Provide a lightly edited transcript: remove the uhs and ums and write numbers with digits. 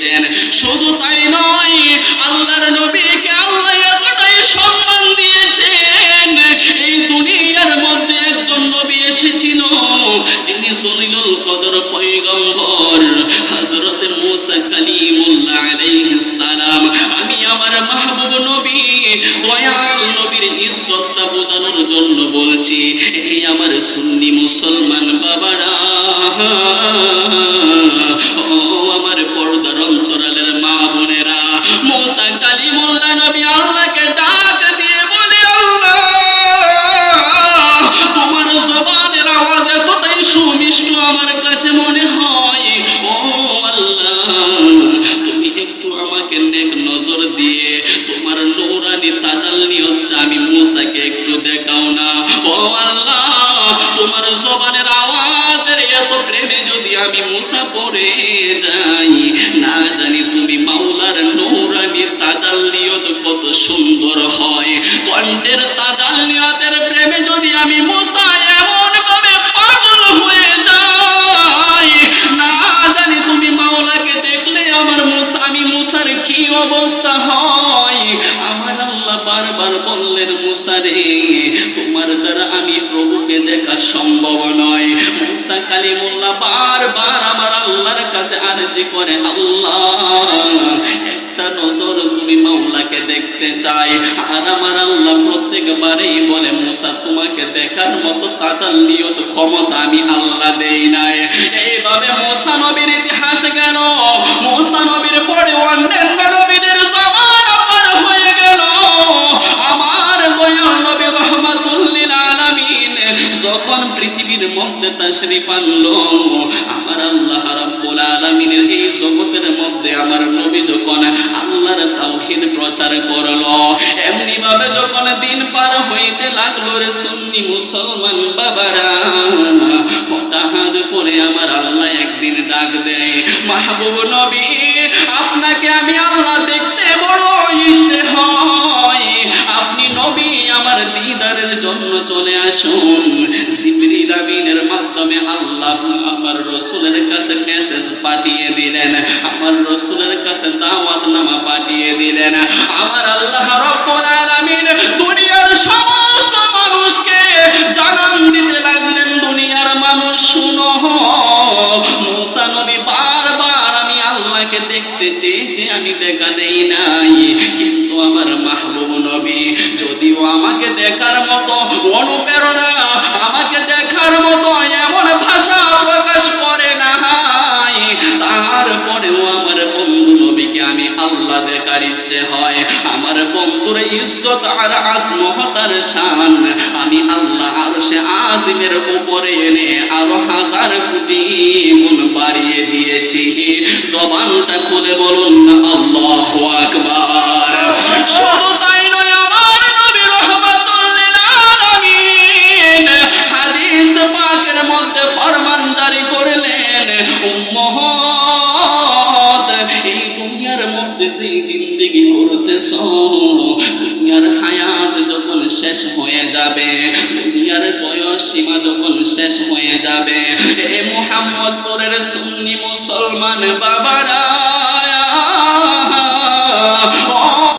দিয়েছেন। শুধু তাই নয়, আল্লাহর নবীকে আল্লাহ এতটাই সম্মান দিয়েছেন, এই দুনিয়ার মধ্যে একজন নবী এসেছিল যিনি জলিলুল কদর পয়গম্বর হযরত মুসা কালিমুল্লাহ আলাইহিস সালাম। আমি আমার মাহবুব নবী দয়াল নবীর ইজ্জতটা বোঝানোর জন্য বলছি, এই আমার সুন্নি মুসলমান বাবারা, ও আমার পর্দার অন্তরালের মা বোনেরা, মুসা কালিমুল্লাহ নবী আল্লাহকে ডাক দিয়ে বলে, আল্লাহ তোমার জবানের আওয়াজ এতটাই সুমিষ্ট আমার কাছে মনে হয়, ও আল্লাহ তুমি একটু আমাকে নেক নজর দিয়ে তোমার নূরানি তাজাল্লিয়তটা আমি মুসাকে একটু দেখাও না। ও আল্লাহ তোমার জবানের আওয়াজের এত প্রেমে যদি আমি মুসা পড়ে যাই, না জানি তুমি মাওলার নূরানি তাজাল্লিয়ত কত সুন্দর হয়, কণ্ঠের তাজাল্লিয়তের প্রেমে যদি আমি মুসা এমন ভাবে পাগল হয়ে যাই, না জানি তুমি মাওলাকে দেখলে আমার মুসা, আমি মুসার কি অবস্থা হয়। আমার আল্লাহ বারবার বললেন, মুসা রে তোমার দ্বারা আমি প্রভুকে দেখা সম্ভব নয়। মুসা কালিমুল্লাহ বারবার আমার আল্লাহর কাছে আরজি করে, আল্লাহ একটা নজর তুমি মাওলাকে দেখতে চাই। আর আমার আল্লাহ প্রত্যেকবারেই বলে, মুসা তোমাকে দেখার মতো তাজাল্লিয়ত ক্ষমতা আমি আল্লাহ দেই নাই। এইভাবে মুসা নবীর ইতিহাস গেল, মুসা নবীর পরে অন্যান্য নবীদের জামানা পার হয়ে গেল। আমার দয়াল নবী রাহমাতুল লিল আলামিন যখন পৃথিবীর মধ্যে তাশরীফ আনলো, আমার আল্লাহ রাব্বুল আলামিনের এই জগতের মধ্যে আমার নবী যখন আল্লাহর তাওহীদ প্রচার করলো, এমনি ভাবে যখন দিন পার হইতে লাগলো রে সুন্নি মুসলমান বাবারা, হঠাৎ করে আমার আল্লাহ একদিন ডাক দেয়, মাহবুব নবী আপনাকে আমি আল্লাহ দেখতে বড় ইচ্ছে হয়, আপনি নবী আমার দিদারের জন্য চলে আসুন। জিবরিল আমিনের মাধ্যমে আল্লাহ আমার রাসূলের কাছে মেসেজ পাঠিয়ে দিলেন, আমার রাসূলের কাছে দাওয়াতনামা পাঠিয়ে দিলেন। আমার আল্লাহ রাব্বুল আলামিন দুনিয়ার সমস্ত মানুষকে জানান দিতে লাগলেন, দুনিয়ার মানুষ শুনো, মুসা নবী বারবার আমি আল্লাহকে দেখতে চেয়েছি, আমি দেখা দেই নাই, কিন্তু আমার মাহবুব নবী যদিও আমাকে দেখার মতো অনুপ্রেরণা, আমাকে দেখার মতো এমন ভাষা প্রকাশ করে নাই, তারপরেও আমার বন্ধু নবীকে আমি আল্লাহ দেখার ইচ্ছে হয়। আমার বন্ধুর ইজ্জত আর আজমহতার শান আমি আল্লাহ আরশে আজিমের উপরে এনে আরো হাজার কোটি গুণ বাড়িয়ে দিয়েছি। জবানটা খুলে বলুন আল্লাহু আকবার। শুধু তাই নয়, আমার নবী রাহমাতুল লিল আলামিন হাদিস পাকের মধ্যে ফরমান জারি করলেন, উম্মত এই দুনিয়ার মধ্যে যে জিন্দেগি করতেছো, দুনিয়ার হায়াত যখন শেষ হয়ে যাবে, দুনিয়ার বয়স সীমা যখন শেষ হয়ে যাবে, এ মুহাম্মদপুরের সুন্নি মুসলমান বাবারা